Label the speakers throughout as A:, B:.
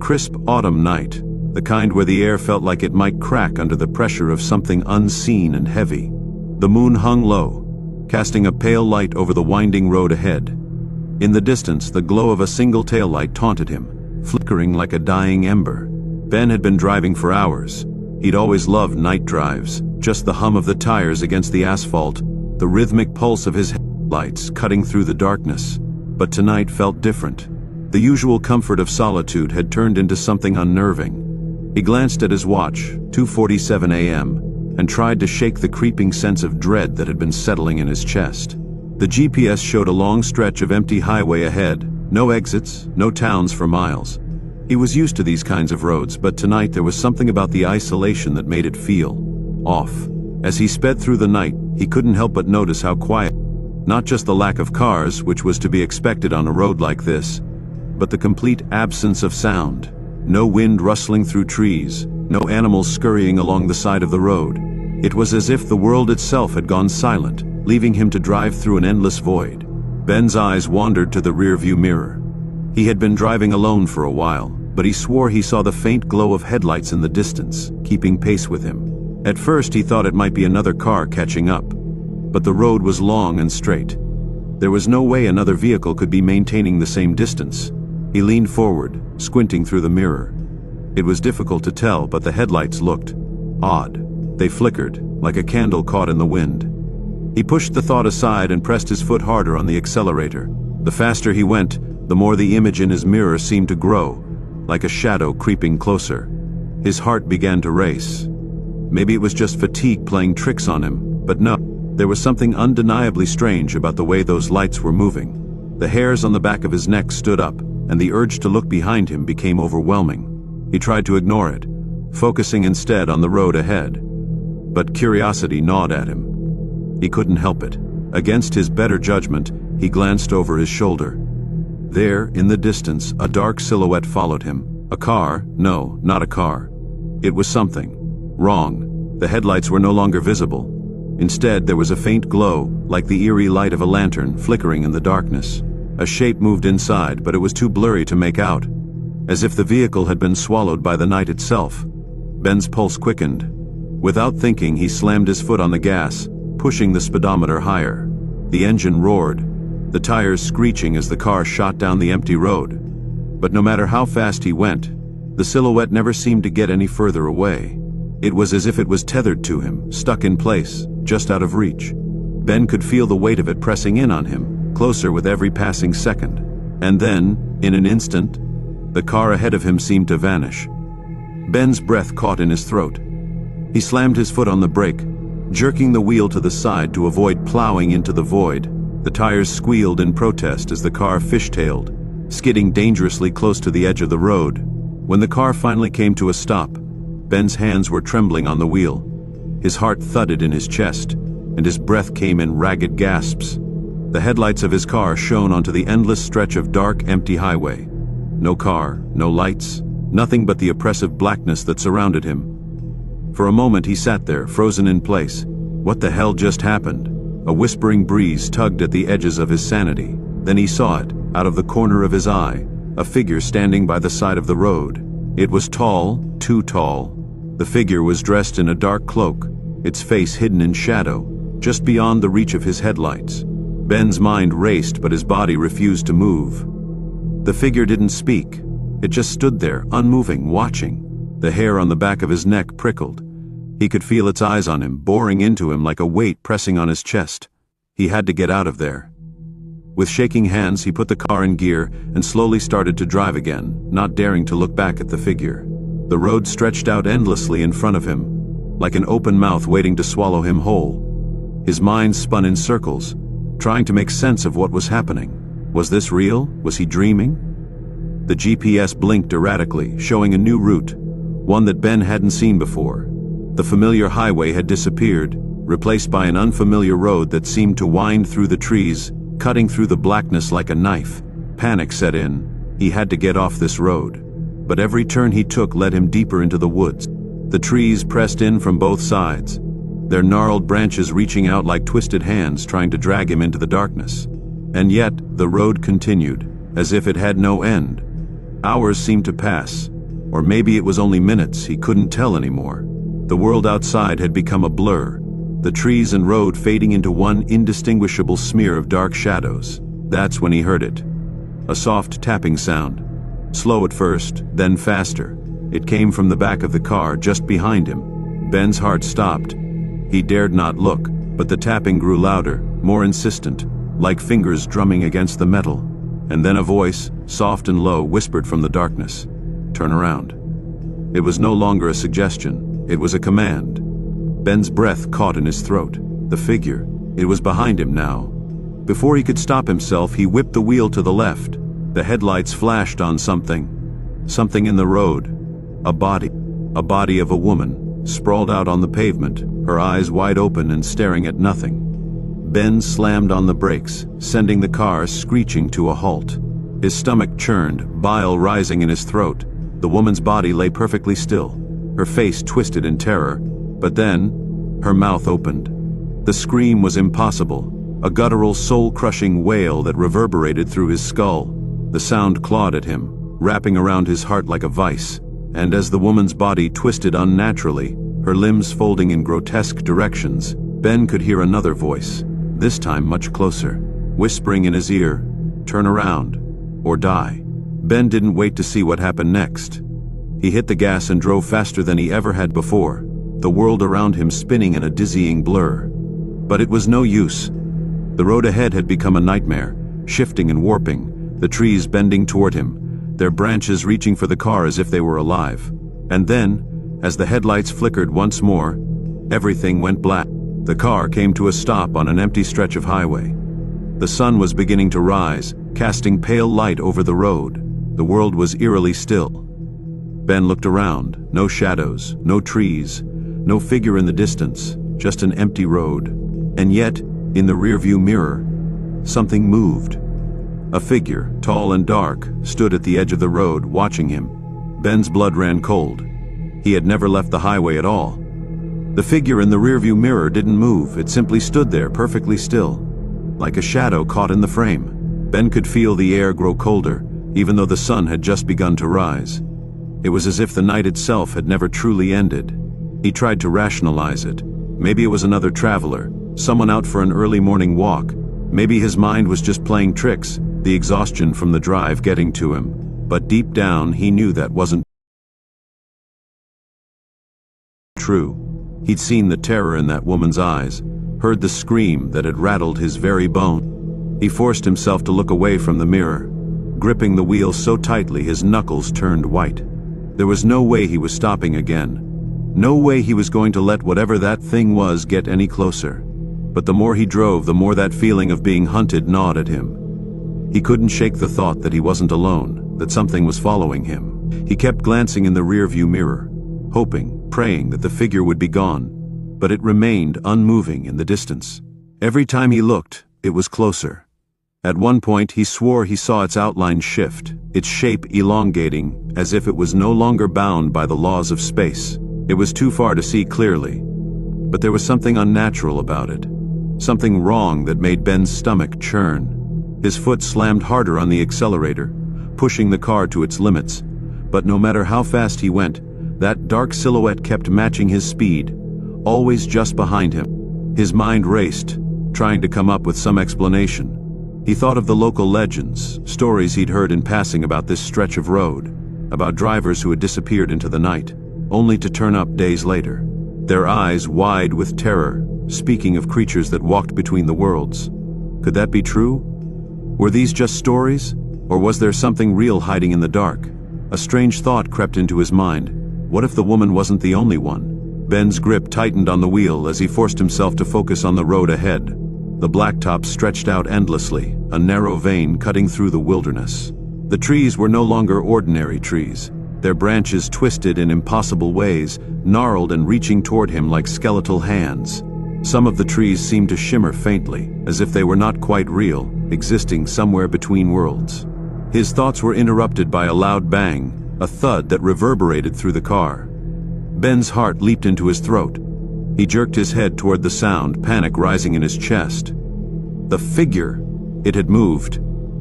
A: crisp autumn night, the kind where the air felt like it might crack under the pressure of something unseen and heavy. The moon hung low, casting a pale light over the winding road ahead. In the distance, the glow of a single taillight taunted him, flickering like a dying ember. Ben had been driving for hours. He'd always loved night drives, just the hum of the tires against the asphalt, the rhythmic pulse of his headlights cutting through the darkness. But tonight felt different. The usual comfort of solitude had turned into something unnerving. He glanced at his watch, 2:47 a.m., and tried to shake the creeping sense of dread that had been settling in his chest. The GPS showed a long stretch of empty highway ahead, no exits, no towns for miles. He was used to these kinds of roads, but tonight there was something about the isolation that made it feel off. As he sped through the night, he couldn't help but notice how quiet. Not just the lack of cars, which was to be expected on a road like this, but the complete absence of sound. No wind rustling through trees, no animals scurrying along the side of the road. It was as if the world itself had gone silent, leaving him to drive through an endless void. Ben's eyes wandered to the rearview mirror. He had been driving alone for a while, but he swore he saw the faint glow of headlights in the distance, keeping pace with him. At first he thought it might be another car catching up, but the road was long and straight. There was no way another vehicle could be maintaining the same distance. He leaned forward, squinting through the mirror. It was difficult to tell, but the headlights looked odd. They flickered, like a candle caught in the wind. He pushed the thought aside and pressed his foot harder on the accelerator. The faster he went, the more the image in his mirror seemed to grow, like a shadow creeping closer. His heart began to race. Maybe it was just fatigue playing tricks on him, but no, there was something undeniably strange about the way those lights were moving. The hairs on the back of his neck stood up, and the urge to look behind him became overwhelming. He tried to ignore it, focusing instead on the road ahead. But curiosity gnawed at him. He couldn't help it. Against his better judgment, he glanced over his shoulder. There, in the distance, a dark silhouette followed him. A car? No, not a car. It was something. Wrong. The headlights were no longer visible. Instead, there was a faint glow, like the eerie light of a lantern, flickering in the darkness. A shape moved inside, but it was too blurry to make out, as if the vehicle had been swallowed by the night itself. Ben's pulse quickened. Without thinking, he slammed his foot on the gas, pushing the speedometer higher. The engine roared, the tires screeching as the car shot down the empty road. But no matter how fast he went, the silhouette never seemed to get any further away. It was as if it was tethered to him, stuck in place, just out of reach. Ben could feel the weight of it pressing in on him, closer with every passing second. And then, in an instant, the car ahead of him seemed to vanish. Ben's breath caught in his throat. He slammed his foot on the brake, jerking the wheel to the side to avoid plowing into the void. The tires squealed in protest as the car fishtailed, skidding dangerously close to the edge of the road. When the car finally came to a stop, Ben's hands were trembling on the wheel. His heart thudded in his chest, and his breath came in ragged gasps. The headlights of his car shone onto the endless stretch of dark, empty highway. No car, no lights, nothing but the oppressive blackness that surrounded him. For a moment he sat there, frozen in place. What the hell just happened? A whispering breeze tugged at the edges of his sanity. Then he saw it, out of the corner of his eye, a figure standing by the side of the road. It was tall, too tall. The figure was dressed in a dark cloak, its face hidden in shadow, just beyond the reach of his headlights. Ben's mind raced, but his body refused to move. The figure didn't speak. It just stood there, unmoving, watching. The hair on the back of his neck prickled. He could feel its eyes on him, boring into him like a weight pressing on his chest. He had to get out of there. With shaking hands, he put the car in gear and slowly started to drive again, not daring to look back at the figure. The road stretched out endlessly in front of him, like an open mouth waiting to swallow him whole. His mind spun in circles, trying to make sense of what was happening. Was this real? Was he dreaming? The GPS blinked erratically, showing a new route, one that Ben hadn't seen before. The familiar highway had disappeared, replaced by an unfamiliar road that seemed to wind through the trees, cutting through the blackness like a knife. Panic set in. He had to get off this road. But every turn he took led him deeper into the woods. The trees pressed in from both sides, their gnarled branches reaching out like twisted hands trying to drag him into the darkness. And yet, the road continued, as if it had no end. Hours seemed to pass, Or maybe it was only minutes, he couldn't tell anymore. The world outside had become a blur, the trees and road fading into one indistinguishable smear of dark shadows. That's when he heard it. A soft tapping sound. Slow at first, then faster. It came from the back of the car, just behind him. Ben's heart stopped. He dared not look, but the tapping grew louder, more insistent, like fingers drumming against the metal. And then a voice, soft and low, whispered from the darkness, "Turn around." It was no longer a suggestion, it was a command. Ben's breath caught in his throat. The figure, it was behind him now. Before he could stop himself, he whipped the wheel to the left. The headlights flashed on something in the road. A body of a woman, sprawled out on the pavement, her eyes wide open and staring at nothing. Ben slammed on the brakes, sending the car screeching to a halt. His stomach churned, bile rising in his throat. The woman's body lay perfectly still, her face twisted in terror. But then, her mouth opened. The scream was impossible, a guttural, soul-crushing wail that reverberated through his skull. The sound clawed at him, wrapping around his heart like a vice. And as the woman's body twisted unnaturally, her limbs folding in grotesque directions, Ben could hear another voice, this time much closer, whispering in his ear, "Turn around, or die." Ben didn't wait to see what happened next. He hit the gas and drove faster than he ever had before, the world around him spinning in a dizzying blur. But it was no use. The road ahead had become a nightmare, shifting and warping, the trees bending toward him, their branches reaching for the car as if they were alive. And then, as the headlights flickered once more, everything went black. The car came to a stop on an empty stretch of highway. The sun was beginning to rise, casting pale light over the road. The world was eerily still. Ben looked around. No shadows, no trees, no figure in the distance, just an empty road. And yet, in the rearview mirror, something moved. A figure, tall and dark, stood at the edge of the road, watching him. Ben's blood ran cold. He had never left the highway at all. The figure in the rearview mirror didn't move, it simply stood there, perfectly still, like a shadow caught in the frame. Ben could feel the air grow colder, even though the sun had just begun to rise. It was as if the night itself had never truly ended. He tried to rationalize it. Maybe it was another traveler, someone out for an early morning walk. Maybe his mind was just playing tricks, the exhaustion from the drive getting to him. But deep down, he knew that wasn't true. He'd seen the terror in that woman's eyes, heard the scream that had rattled his very bone. He forced himself to look away from the mirror, gripping the wheel so tightly his knuckles turned white. There was no way he was stopping again. No way he was going to let whatever that thing was get any closer. But the more he drove, the more that feeling of being hunted gnawed at him. He couldn't shake the thought that he wasn't alone, that something was following him. He kept glancing in the rearview mirror, hoping, praying that the figure would be gone. But it remained unmoving in the distance. Every time he looked, it was closer. At one point, he swore he saw its outline shift, its shape elongating, as if it was no longer bound by the laws of space. It was too far to see clearly. But there was something unnatural about it. Something wrong that made Ben's stomach churn. His foot slammed harder on the accelerator, pushing the car to its limits. But no matter how fast he went, that dark silhouette kept matching his speed, always just behind him. His mind raced, trying to come up with some explanation. He thought of the local legends, stories he'd heard in passing about this stretch of road, about drivers who had disappeared into the night, only to turn up days later, their eyes wide with terror, speaking of creatures that walked between the worlds. Could that be true? Were these just stories, or was there something real hiding in the dark? A strange thought crept into his mind. What if the woman wasn't the only one? Ben's grip tightened on the wheel as he forced himself to focus on the road ahead. The blacktop stretched out endlessly, a narrow vein cutting through the wilderness. The trees were no longer ordinary trees. Their branches twisted in impossible ways, gnarled and reaching toward him like skeletal hands. Some of the trees seemed to shimmer faintly, as if they were not quite real, existing somewhere between worlds. His thoughts were interrupted by a loud bang, a thud that reverberated through the car. Ben's heart leaped into his throat. He jerked his head toward the sound, panic rising in his chest. The figure! It had moved.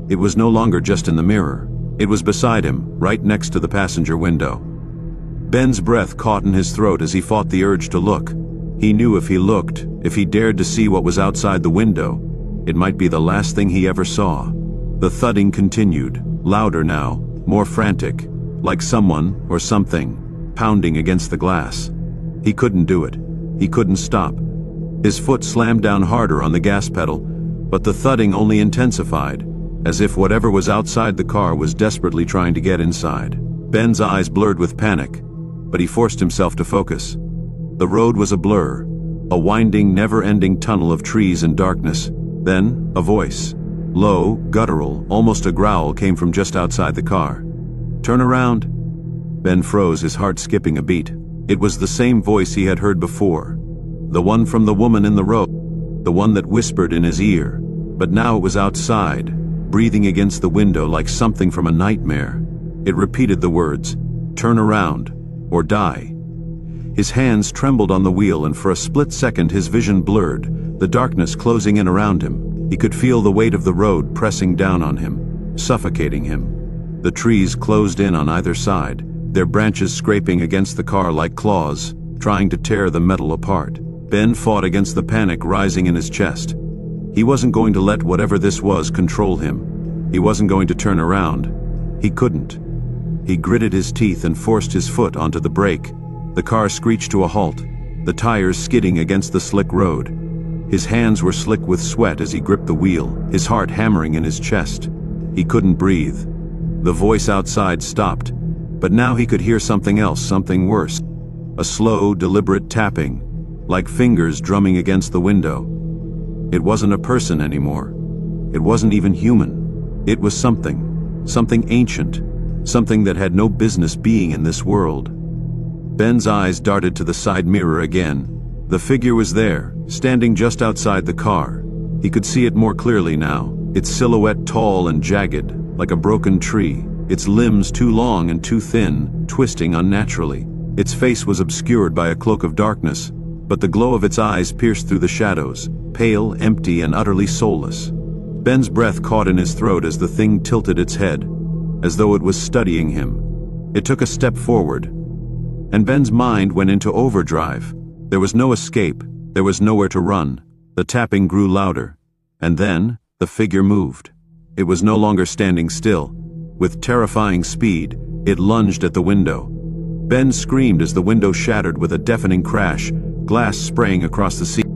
A: It was no longer just in the mirror. It was beside him, right next to the passenger window. Ben's breath caught in his throat as he fought the urge to look. He knew if he looked, if he dared to see what was outside the window, it might be the last thing he ever saw. The thudding continued, louder now, more frantic, like someone or something pounding against the glass. He couldn't do it. He couldn't stop. His foot slammed down harder on the gas pedal, but the thudding only intensified, as if whatever was outside the car was desperately trying to get inside. Ben's eyes blurred with panic, but he forced himself to focus. The road was a blur, a winding, never-ending tunnel of trees and darkness. Then, a voice. Low, guttural, almost a growl came from just outside the car. "Turn around." Ben froze, his heart skipping a beat. It was the same voice he had heard before. The one from the woman in the road. The one that whispered in his ear. But now it was outside, breathing against the window like something from a nightmare. It repeated the words, "Turn around, or die." His hands trembled on the wheel, and for a split second his vision blurred, the darkness closing in around him. He could feel the weight of the road pressing down on him, suffocating him. The trees closed in on either side, their branches scraping against the car like claws, trying to tear the metal apart. Ben fought against the panic rising in his chest. He wasn't going to let whatever this was control him. He wasn't going to turn around. He couldn't. He gritted his teeth and forced his foot onto the brake. The car screeched to a halt, the tires skidding against the slick road. His hands were slick with sweat as he gripped the wheel, his heart hammering in his chest. He couldn't breathe. The voice outside stopped, but now he could hear something else, something worse. A slow, deliberate tapping, like fingers drumming against the window. It wasn't a person anymore. It wasn't even human. It was something ancient, something that had no business being in this world. Ben's eyes darted to the side mirror again. The figure was there, standing just outside the car. He could see it more clearly now, its silhouette tall and jagged, like a broken tree, its limbs too long and too thin, twisting unnaturally. Its face was obscured by a cloak of darkness, but the glow of its eyes pierced through the shadows, pale, empty, and utterly soulless. Ben's breath caught in his throat as the thing tilted its head, as though it was studying him. It took a step forward, and Ben's mind went into overdrive. There was no escape, there was nowhere to run. The tapping grew louder, and then the figure moved. It was no longer standing still. With terrifying speed, it lunged at the window. Ben screamed as the window shattered with a deafening crash, glass spraying across the seat.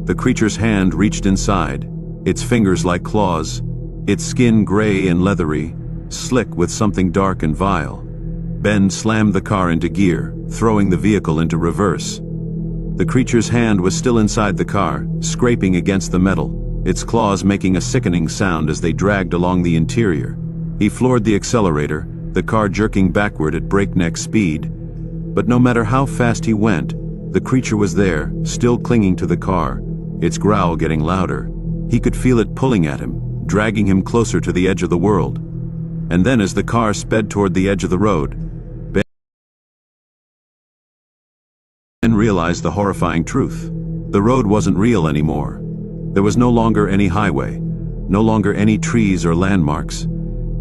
A: The creature's hand reached inside, its fingers like claws, its skin gray and leathery, slick with something dark and vile. Ben slammed the car into gear, throwing the vehicle into reverse. The creature's hand was still inside the car, scraping against the metal, its claws making a sickening sound as they dragged along the interior. He floored the accelerator, the car jerking backward at breakneck speed. But no matter how fast he went, the creature was there, still clinging to the car, its growl getting louder. He could feel it pulling at him, dragging him closer to the edge of the world. And then as the car sped toward the edge of the road, Ben realized the horrifying truth. The road wasn't real anymore. There was no longer any highway, no longer any trees or landmarks.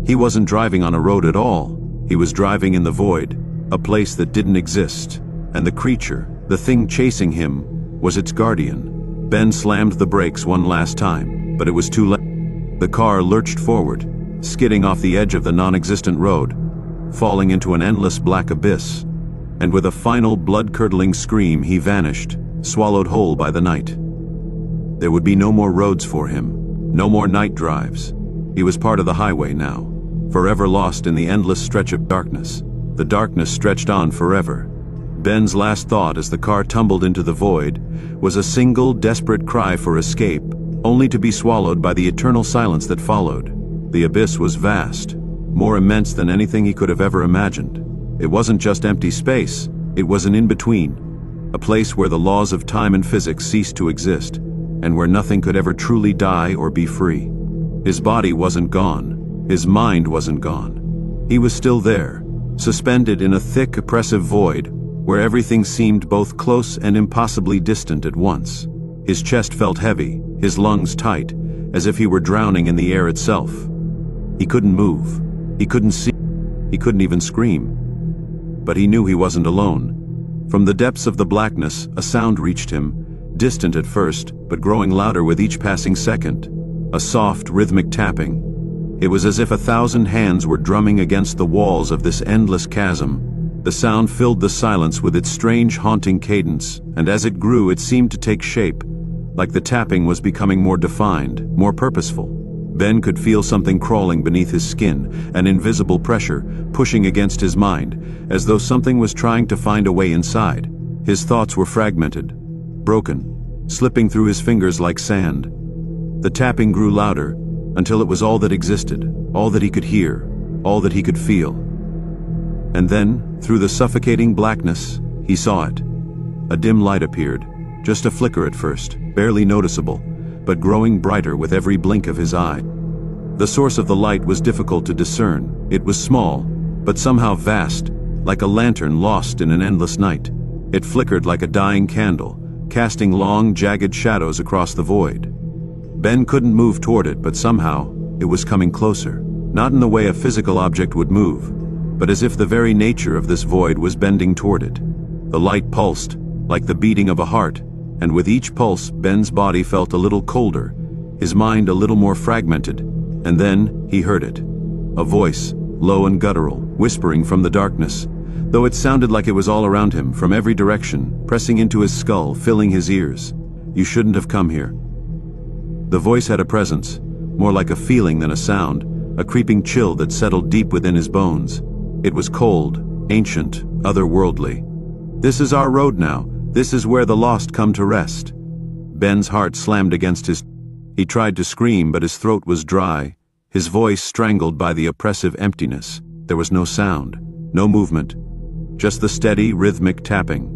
A: He wasn't driving on a road at all. He was driving in the void, a place that didn't exist. And the creature, the thing chasing him, was its guardian. Ben slammed the brakes one last time, but it was too late. The car lurched forward, skidding off the edge of the non-existent road, falling into an endless black abyss. And with a final blood-curdling scream, he vanished, swallowed whole by the night. There would be no more roads for him, no more night drives. He was part of the highway now, forever lost in the endless stretch of darkness. The darkness stretched on forever. Ben's last thought as the car tumbled into the void was a single desperate cry for escape, only to be swallowed by the eternal silence that followed. The abyss was vast, more immense than anything he could have ever imagined. It wasn't just empty space, it was an in-between, a place where the laws of time and physics ceased to exist, and where nothing could ever truly die or be free. His body wasn't gone, his mind wasn't gone. He was still there, suspended in a thick, oppressive void, where everything seemed both close and impossibly distant at once. His chest felt heavy, his lungs tight, as if he were drowning in the air itself. He couldn't move, he couldn't see, he couldn't even scream. But he knew he wasn't alone. From the depths of the blackness, a sound reached him, distant at first, but growing louder with each passing second. A soft, rhythmic tapping. It was as if 1,000 hands were drumming against the walls of this endless chasm. The sound filled the silence with its strange, haunting cadence, and as it grew, it seemed to take shape, like the tapping was becoming more defined, more purposeful. Ben could feel something crawling beneath his skin, an invisible pressure pushing against his mind, as though something was trying to find a way inside. His thoughts were fragmented, broken, slipping through his fingers like sand. The tapping grew louder, until it was all that existed, all that he could hear, all that he could feel. And then, through the suffocating blackness, he saw it. A dim light appeared, just a flicker at first, barely noticeable, but growing brighter with every blink of his eye. The source of the light was difficult to discern. It was small, but somehow vast, like a lantern lost in an endless night. It flickered like a dying candle, casting long, jagged shadows across the void. Ben couldn't move toward it, but somehow, it was coming closer. Not in the way a physical object would move, but as if the very nature of this void was bending toward it. The light pulsed, like the beating of a heart, and with each pulse, Ben's body felt a little colder, his mind a little more fragmented, and then he heard it. A voice, low and guttural, whispering from the darkness, though it sounded like it was all around him, from every direction, pressing into his skull, filling his ears. "You shouldn't have come here." The voice had a presence, more like a feeling than a sound, a creeping chill that settled deep within his bones. It was cold, ancient, otherworldly. "This is our road now. This is where the lost come to rest." Ben's heart slammed against his... He tried to scream, but his throat was dry, his voice strangled by the oppressive emptiness. There was no sound, no movement, just the steady, rhythmic tapping.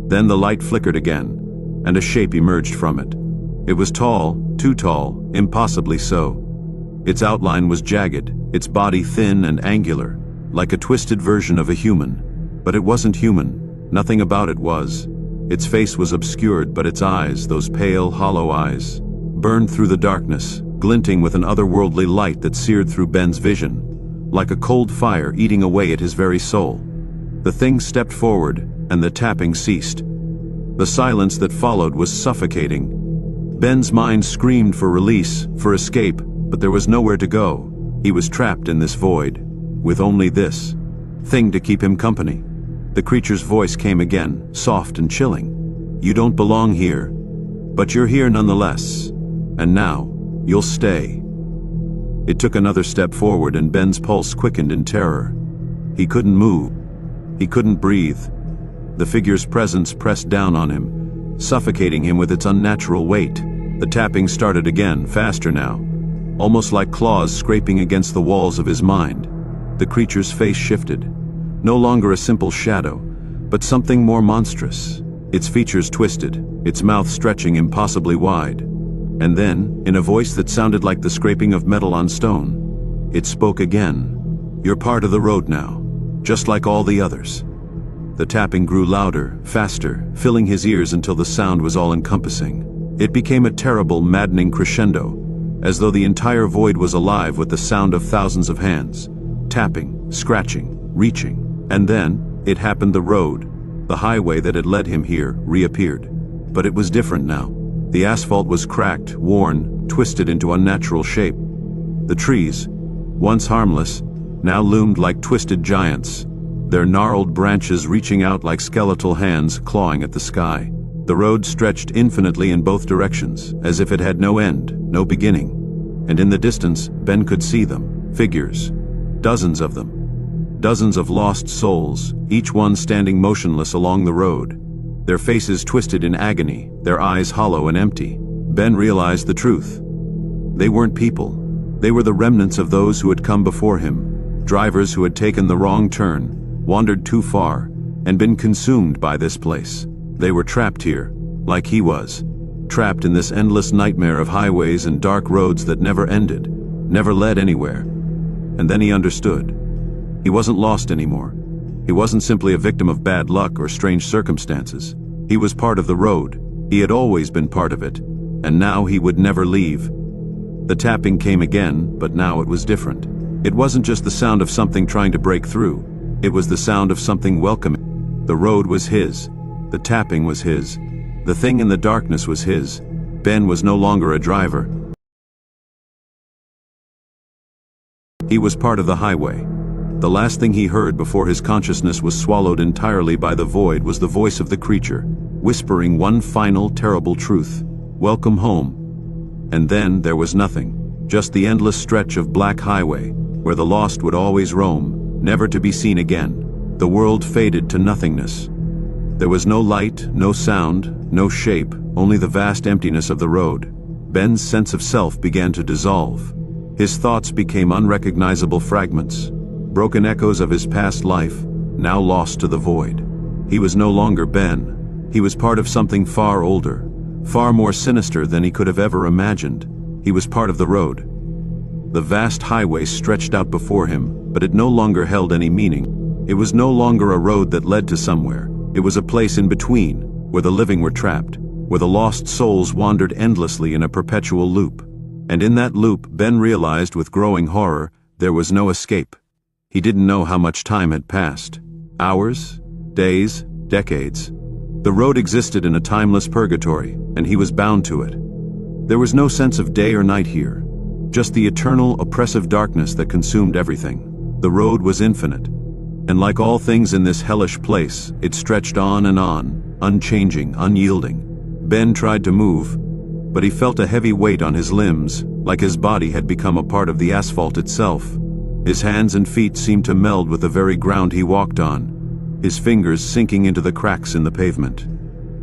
A: Then the light flickered again, and a shape emerged from it. It was tall, too tall, impossibly so. Its outline was jagged, its body thin and angular, like a twisted version of a human. But it wasn't human. Nothing about it was. Its face was obscured, but its eyes, those pale, hollow eyes, burned through the darkness, glinting with an otherworldly light that seared through Ben's vision, like a cold fire eating away at his very soul. The thing stepped forward, and the tapping ceased. The silence that followed was suffocating. Ben's mind screamed for release, for escape, but there was nowhere to go. He was trapped in this void, with only this thing to keep him company. The creature's voice came again, soft and chilling. "You don't belong here, but you're here nonetheless. And now, you'll stay." It took another step forward, and Ben's pulse quickened in terror. He couldn't move. He couldn't breathe. The figure's presence pressed down on him, suffocating him with its unnatural weight. The tapping started again, faster now, almost like claws scraping against the walls of his mind. The creature's face shifted. No longer a simple shadow, but something more monstrous. Its features twisted, its mouth stretching impossibly wide. And then, in a voice that sounded like the scraping of metal on stone, it spoke again. "You're part of the road now, just like all the others." The tapping grew louder, faster, filling his ears until the sound was all-encompassing. It became a terrible, maddening crescendo, as though the entire void was alive with the sound of thousands of hands, tapping, scratching, reaching. And then, it happened. The road, the highway that had led him here, reappeared. But it was different now. The asphalt was cracked, worn, twisted into unnatural shape. The trees, once harmless, now loomed like twisted giants, their gnarled branches reaching out like skeletal hands clawing at the sky. The road stretched infinitely in both directions, as if it had no end, no beginning. And in the distance, Ben could see them, figures, dozens of them. Dozens of lost souls, each one standing motionless along the road, their faces twisted in agony, their eyes hollow and empty. Ben realized the truth. They weren't people. They were the remnants of those who had come before him, drivers who had taken the wrong turn, wandered too far, and been consumed by this place. They were trapped here, like he was, trapped in this endless nightmare of highways and dark roads that never ended, never led anywhere. And then he understood. He wasn't lost anymore. He wasn't simply a victim of bad luck or strange circumstances. He was part of the road. He had always been part of it, and now he would never leave. The tapping came again, but now it was different. It wasn't just the sound of something trying to break through. It was the sound of something welcoming. The road was his. The tapping was his. The thing in the darkness was his. Ben was no longer a driver. He was part of the highway. The last thing he heard before his consciousness was swallowed entirely by the void was the voice of the creature, whispering one final terrible truth: "Welcome home." And then there was nothing, just the endless stretch of black highway, where the lost would always roam, never to be seen again. The world faded to nothingness. There was no light, no sound, no shape, only the vast emptiness of the road. Ben's sense of self began to dissolve. His thoughts became unrecognizable fragments, broken echoes of his past life, now lost to the void. He was no longer Ben. He was part of something far older, far more sinister than he could have ever imagined. He was part of the road. The vast highway stretched out before him, but it no longer held any meaning. It was no longer a road that led to somewhere. It was a place in between, where the living were trapped, where the lost souls wandered endlessly in a perpetual loop. And in that loop, Ben realized with growing horror, there was no escape. He didn't know how much time had passed. Hours, days, decades. The road existed in a timeless purgatory, and he was bound to it. There was no sense of day or night here, just the eternal, oppressive darkness that consumed everything. The road was infinite, and like all things in this hellish place, it stretched on and on, unchanging, unyielding. Ben tried to move, but he felt a heavy weight on his limbs, like his body had become a part of the asphalt itself. His hands and feet seemed to meld with the very ground he walked on, his fingers sinking into the cracks in the pavement.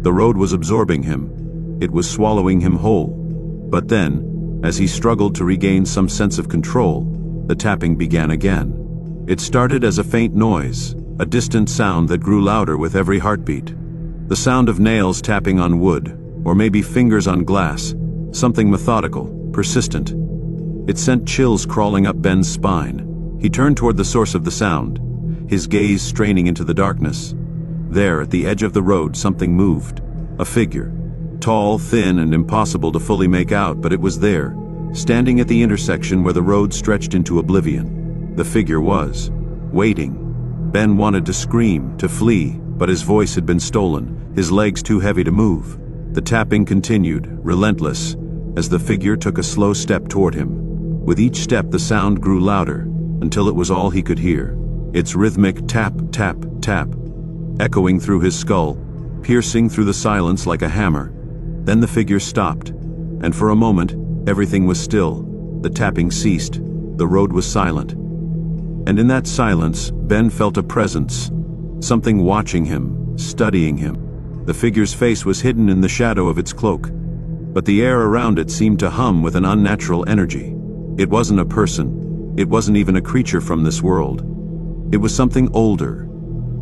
A: The road was absorbing him. It was swallowing him whole. But then, as he struggled to regain some sense of control, the tapping began again. It started as a faint noise, a distant sound that grew louder with every heartbeat. The sound of nails tapping on wood, or maybe fingers on glass, something methodical, persistent. It sent chills crawling up Ben's spine. He turned toward the source of the sound, his gaze straining into the darkness. There, at the edge of the road, something moved. A figure. Tall, thin, and impossible to fully make out, but it was there, standing at the intersection where the road stretched into oblivion. The figure was waiting. Ben wanted to scream, to flee, but his voice had been stolen, his legs too heavy to move. The tapping continued, relentless, as the figure took a slow step toward him. With each step the sound grew louder, until it was all he could hear. Its rhythmic tap, tap, tap, echoing through his skull, piercing through the silence like a hammer. Then the figure stopped, and for a moment, everything was still. The tapping ceased. The road was silent. And in that silence, Ben felt a presence, something watching him, studying him. The figure's face was hidden in the shadow of its cloak, but the air around it seemed to hum with an unnatural energy. It wasn't a person. It wasn't even a creature from this world. It was something older,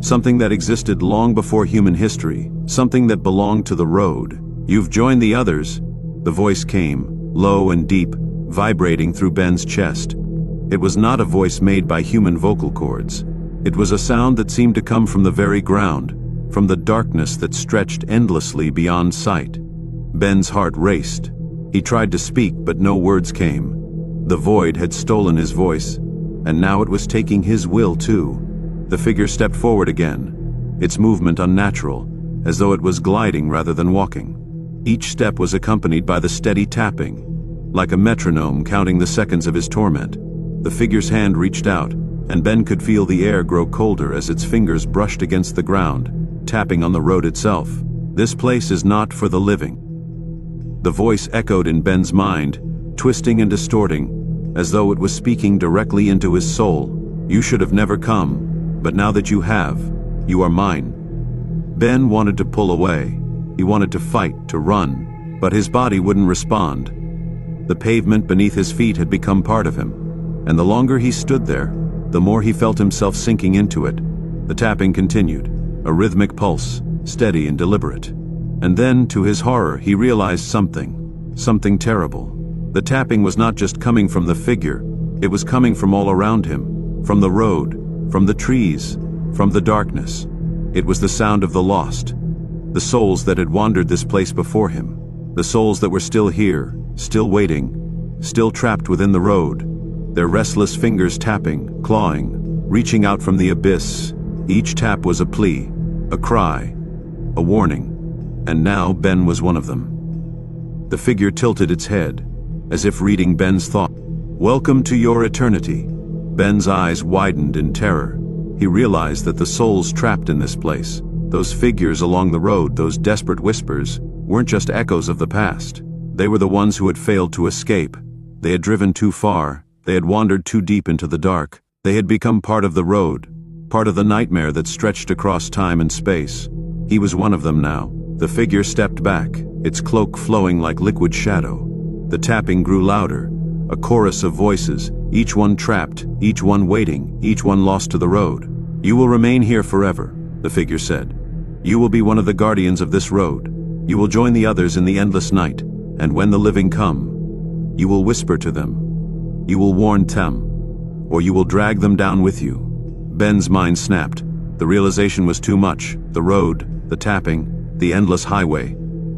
A: something that existed long before human history, something that belonged to the road. "You've joined the others," the voice came, low and deep, vibrating through Ben's chest. It was not a voice made by human vocal cords. It was a sound that seemed to come from the very ground, from the darkness that stretched endlessly beyond sight. Ben's heart raced. He tried to speak, but no words came. The void had stolen his voice, and now it was taking his will too. The figure stepped forward again, its movement unnatural, as though it was gliding rather than walking. Each step was accompanied by the steady tapping, like a metronome counting the seconds of his torment. The figure's hand reached out, and Ben could feel the air grow colder as its fingers brushed against the ground, tapping on the road itself. "This place is not for the living." The voice echoed in Ben's mind, twisting and distorting, as though it was speaking directly into his soul. "You should have never come, but now that you have, you are mine." Ben wanted to pull away. He wanted to fight, to run, but his body wouldn't respond. The pavement beneath his feet had become part of him, and the longer he stood there, the more he felt himself sinking into it. The tapping continued, a rhythmic pulse, steady and deliberate. And then, to his horror, he realized something terrible. The tapping was not just coming from the figure, it was coming from all around him, from the road, from the trees, from the darkness. It was the sound of the lost, the souls that had wandered this place before him, the souls that were still here, still waiting, still trapped within the road, their restless fingers tapping, clawing, reaching out from the abyss. Each tap was a plea, a cry, a warning, and now Ben was one of them. The figure tilted its head, as if reading Ben's thought. "Welcome to your eternity." Ben's eyes widened in terror. He realized that the souls trapped in this place, those figures along the road, those desperate whispers, weren't just echoes of the past. They were the ones who had failed to escape. They had driven too far. They had wandered too deep into the dark. They had become part of the road, part of the nightmare that stretched across time and space. He was one of them now. The figure stepped back, its cloak flowing like liquid shadow. The tapping grew louder, a chorus of voices, each one trapped, each one waiting, each one lost to the road. "You will remain here forever," the figure said. "You will be one of the guardians of this road. You will join the others in the endless night, and when the living come, you will whisper to them. You will warn them, or you will drag them down with you." Ben's mind snapped. The realization was too much. The road, the tapping, the endless highway.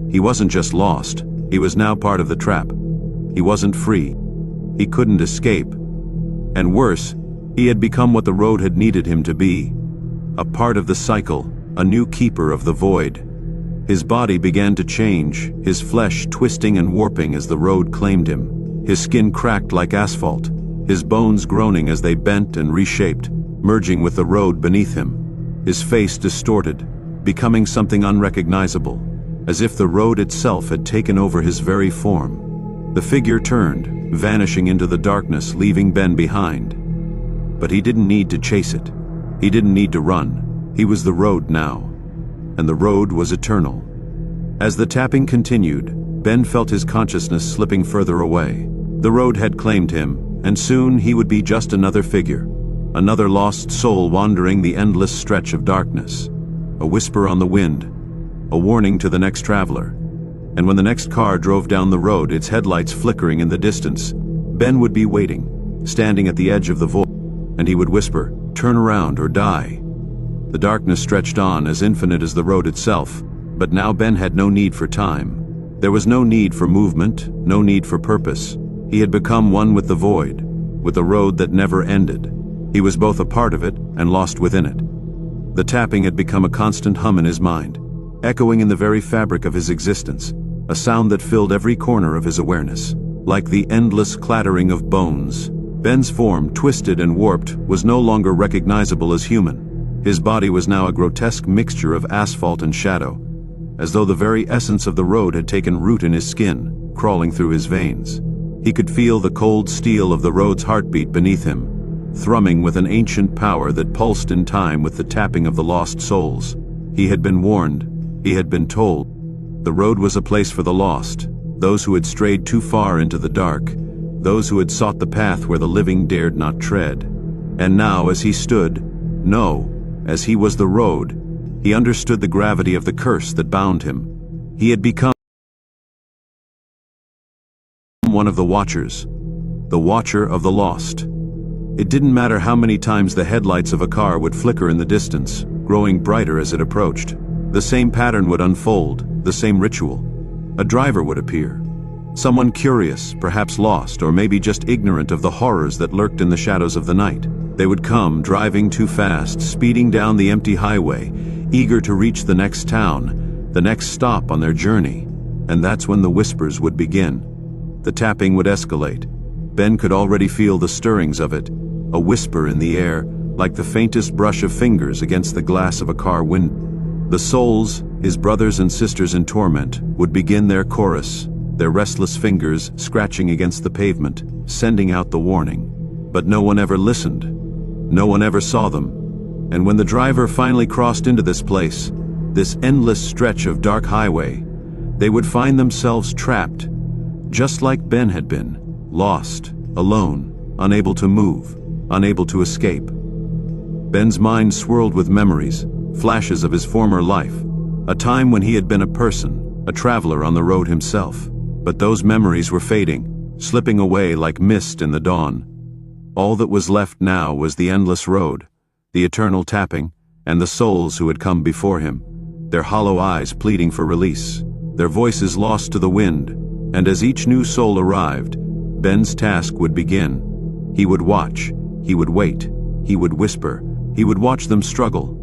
A: He wasn't just lost, he was now part of the trap. He wasn't free. He couldn't escape. And worse, he had become what the road had needed him to be. A part of the cycle, a new keeper of the void. His body began to change, his flesh twisting and warping as the road claimed him. His skin cracked like asphalt, his bones groaning as they bent and reshaped, merging with the road beneath him. His face distorted, becoming something unrecognizable, as if the road itself had taken over his very form. The figure turned, vanishing into the darkness, leaving Ben behind. But he didn't need to chase it. He didn't need to run. He was the road now, and the road was eternal. As the tapping continued, Ben felt his consciousness slipping further away. The road had claimed him, and soon he would be just another figure, another lost soul wandering the endless stretch of darkness. A whisper on the wind, a warning to the next traveler. And when the next car drove down the road, its headlights flickering in the distance, Ben would be waiting, standing at the edge of the void, and he would whisper, "Turn around or die." The darkness stretched on, as infinite as the road itself, but now Ben had no need for time. There was no need for movement, no need for purpose. He had become one with the void, with a road that never ended. He was both a part of it and lost within it. The tapping had become a constant hum in his mind, echoing in the very fabric of his existence, a sound that filled every corner of his awareness, like the endless clattering of bones. Ben's form, twisted and warped, was no longer recognizable as human. His body was now a grotesque mixture of asphalt and shadow, as though the very essence of the road had taken root in his skin, crawling through his veins. He could feel the cold steel of the road's heartbeat beneath him, thrumming with an ancient power that pulsed in time with the tapping of the lost souls. He had been warned. He had been told. The road was a place for the lost, those who had strayed too far into the dark, those who had sought the path where the living dared not tread. And now, as he stood, as he was the road, he understood the gravity of the curse that bound him. He had become one of the watchers, the watcher of the lost. It didn't matter how many times the headlights of a car would flicker in the distance, growing brighter as it approached. The same pattern would unfold, the same ritual. A driver would appear. Someone curious, perhaps lost, or maybe just ignorant of the horrors that lurked in the shadows of the night. They would come, driving too fast, speeding down the empty highway, eager to reach the next town, the next stop on their journey. And that's when the whispers would begin. The tapping would escalate. Ben could already feel the stirrings of it, a whisper in the air, like the faintest brush of fingers against the glass of a car window. The souls, his brothers and sisters in torment, would begin their chorus, their restless fingers scratching against the pavement, sending out the warning. But no one ever listened. No one ever saw them. And when the driver finally crossed into this place, this endless stretch of dark highway, they would find themselves trapped, just like Ben had been, lost, alone, unable to move, unable to escape. Ben's mind swirled with memories, flashes of his former life, a time when he had been a person, a traveler on the road himself. But those memories were fading, slipping away like mist in the dawn. All that was left now was the endless road, the eternal tapping, and the souls who had come before him, their hollow eyes pleading for release, their voices lost to the wind. And as each new soul arrived, Ben's task would begin. He would watch, he would wait, He would whisper. He would watch them struggle.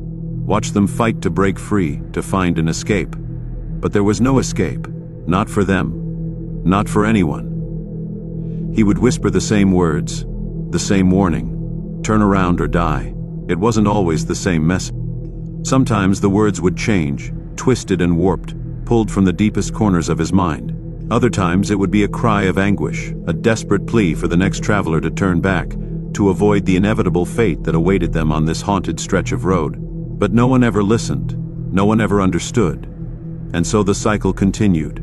A: Watch them fight to break free, to find an escape. But there was no escape. Not for them. Not for anyone. He would whisper the same words. The same warning. Turn around or die. It wasn't always the same message. Sometimes the words would change, twisted and warped, pulled from the deepest corners of his mind. Other times it would be a cry of anguish, a desperate plea for the next traveler to turn back, to avoid the inevitable fate that awaited them on this haunted stretch of road. But no one ever listened, no one ever understood. And so the cycle continued,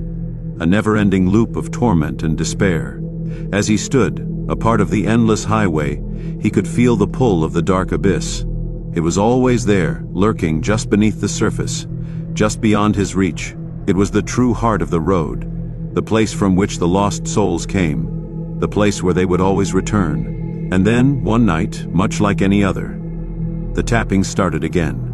A: a never-ending loop of torment and despair. As he stood, a part of the endless highway, he could feel the pull of the dark abyss. It was always there, lurking just beneath the surface, just beyond his reach. It was the true heart of the road, the place from which the lost souls came, the place where they would always return. And then, one night, much like any other, the tapping started again.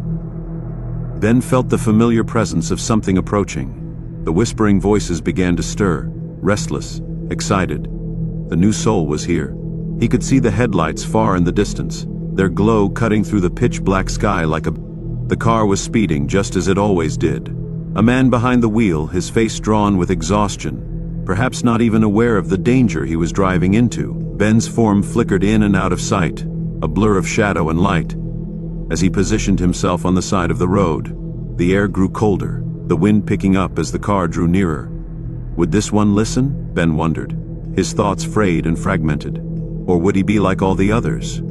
A: Ben felt the familiar presence of something approaching. The whispering voices began to stir, restless, excited. The new soul was here. He could see the headlights far in the distance, their glow cutting through the pitch-black sky like a... The car was speeding just as it always did. A man behind the wheel, his face drawn with exhaustion, perhaps not even aware of the danger he was driving into. Ben's form flickered in and out of sight, a blur of shadow and light. As he positioned himself on the side of the road, the air grew colder, the wind picking up as the car drew nearer. Would this one listen? Ben wondered, his thoughts frayed and fragmented. Or would he be like all the others?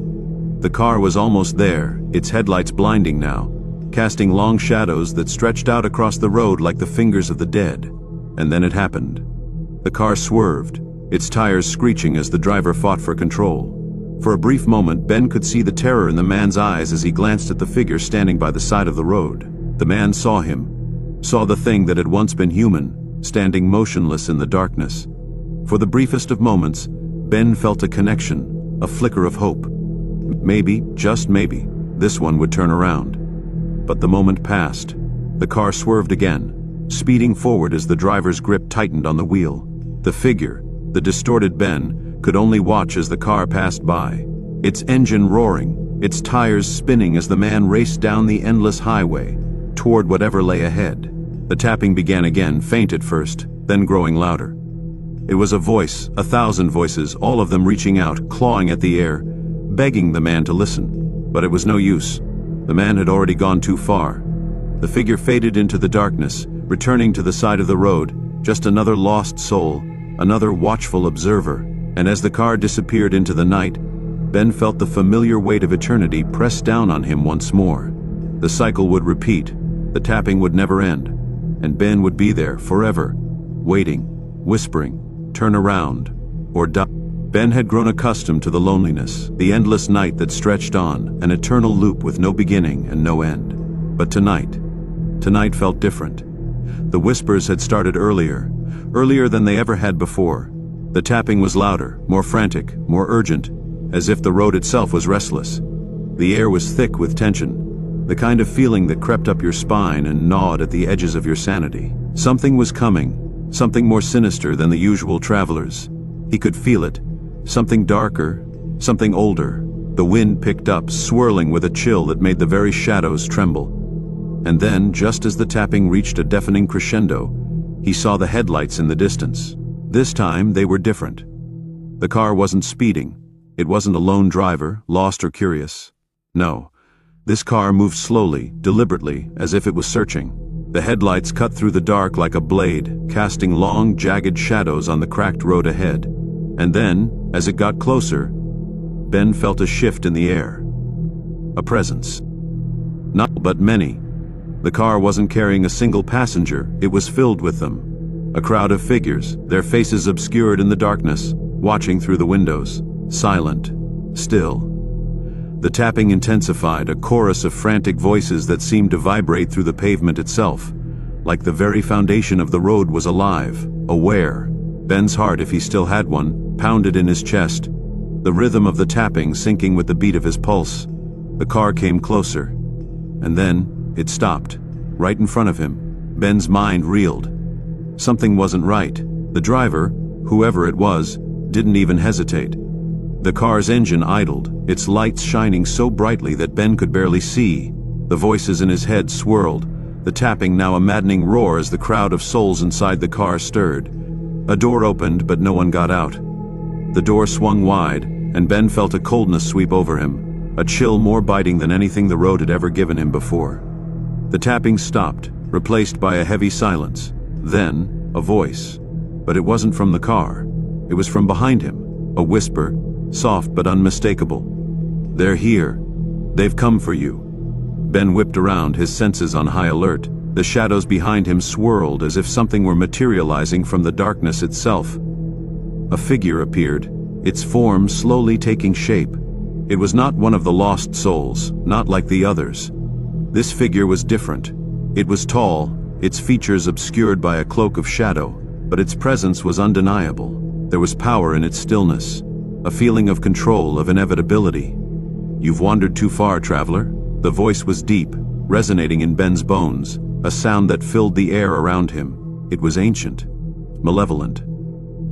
A: The car was almost there, its headlights blinding now, casting long shadows that stretched out across the road like the fingers of the dead. And then it happened. The car swerved, its tires screeching as the driver fought for control. For a brief moment, Ben could see the terror in the man's eyes as he glanced at the figure standing by the side of the road. The man saw him, saw the thing that had once been human, standing motionless in the darkness. For the briefest of moments, Ben felt a connection, a flicker of hope. Maybe, just maybe, this one would turn around. But the moment passed. The car swerved again, speeding forward as the driver's grip tightened on the wheel. The figure, the distorted Ben, could only watch as the car passed by, its engine roaring, its tires spinning as the man raced down the endless highway, toward whatever lay ahead. The tapping began again, faint at first, then growing louder. It was a voice, 1,000 voices, all of them reaching out, clawing at the air, begging the man to listen. But it was no use. The man had already gone too far. The figure faded into the darkness, returning to the side of the road, just another lost soul, another watchful observer. And as the car disappeared into the night, Ben felt the familiar weight of eternity press down on him once more. The cycle would repeat, the tapping would never end, and Ben would be there forever, waiting, whispering, turn around, or die. Ben had grown accustomed to the loneliness, the endless night that stretched on, an eternal loop with no beginning and no end. But tonight felt different. The whispers had started earlier than they ever had before. The tapping was louder, more frantic, more urgent, as if the road itself was restless. The air was thick with tension, the kind of feeling that crept up your spine and gnawed at the edges of your sanity. Something was coming, something more sinister than the usual travelers. He could feel it, something darker, something older. The wind picked up, swirling with a chill that made the very shadows tremble. And then, just as the tapping reached a deafening crescendo, he saw the headlights in the distance. This time, they were different. The car wasn't speeding. It wasn't a lone driver, lost or curious. No. This car moved slowly, deliberately, as if it was searching. The headlights cut through the dark like a blade, casting long, jagged shadows on the cracked road ahead. And then, as it got closer, Ben felt a shift in the air. A presence. Not but many. The car wasn't carrying a single passenger, it was filled with them. A crowd of figures, their faces obscured in the darkness, watching through the windows, silent, still. The tapping intensified, a chorus of frantic voices that seemed to vibrate through the pavement itself, like the very foundation of the road was alive, aware. Ben's heart, if he still had one, pounded in his chest, the rhythm of the tapping syncing with the beat of his pulse. The car came closer, and then it stopped, right in front of him. Ben's mind reeled. Something wasn't right. The driver, whoever it was, didn't even hesitate. The car's engine idled, its lights shining so brightly that Ben could barely see. The voices in his head swirled, the tapping now a maddening roar as the crowd of souls inside the car stirred. A door opened, but no one got out. The door swung wide, and Ben felt a coldness sweep over him, a chill more biting than anything the road had ever given him before. The tapping stopped, replaced by a heavy silence. Then, a voice. But it wasn't from the car. It was from behind him, a whisper, soft but unmistakable. "They're here. They've come for you." Ben whipped around, his senses on high alert. The shadows behind him swirled as if something were materializing from the darkness itself. A figure appeared, its form slowly taking shape. It was not one of the lost souls, not like the others. This figure was different. It was tall, its features obscured by a cloak of shadow, but its presence was undeniable. There was power in its stillness, a feeling of control, of inevitability. "You've wandered too far, traveler." The voice was deep, resonating in Ben's bones, a sound that filled the air around him. It was ancient, malevolent.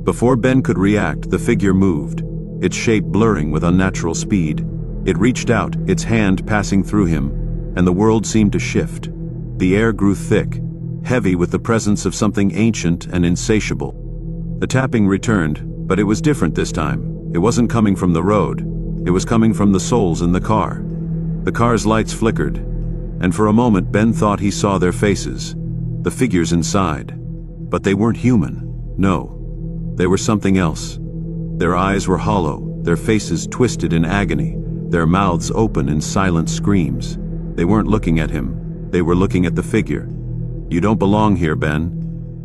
A: Before Ben could react, the figure moved, its shape blurring with unnatural speed. It reached out, its hand passing through him, and the world seemed to shift. The air grew thick, heavy with the presence of something ancient and insatiable. The tapping returned, but it was different this time. It wasn't coming from the road. It was coming from the souls in the car. The car's lights flickered, and for a moment Ben thought he saw their faces, the figures inside. But they weren't human. No, they were something else. Their eyes were hollow, their faces twisted in agony, their mouths open in silent screams. They weren't looking at him. They were looking at the figure. "You don't belong here, Ben."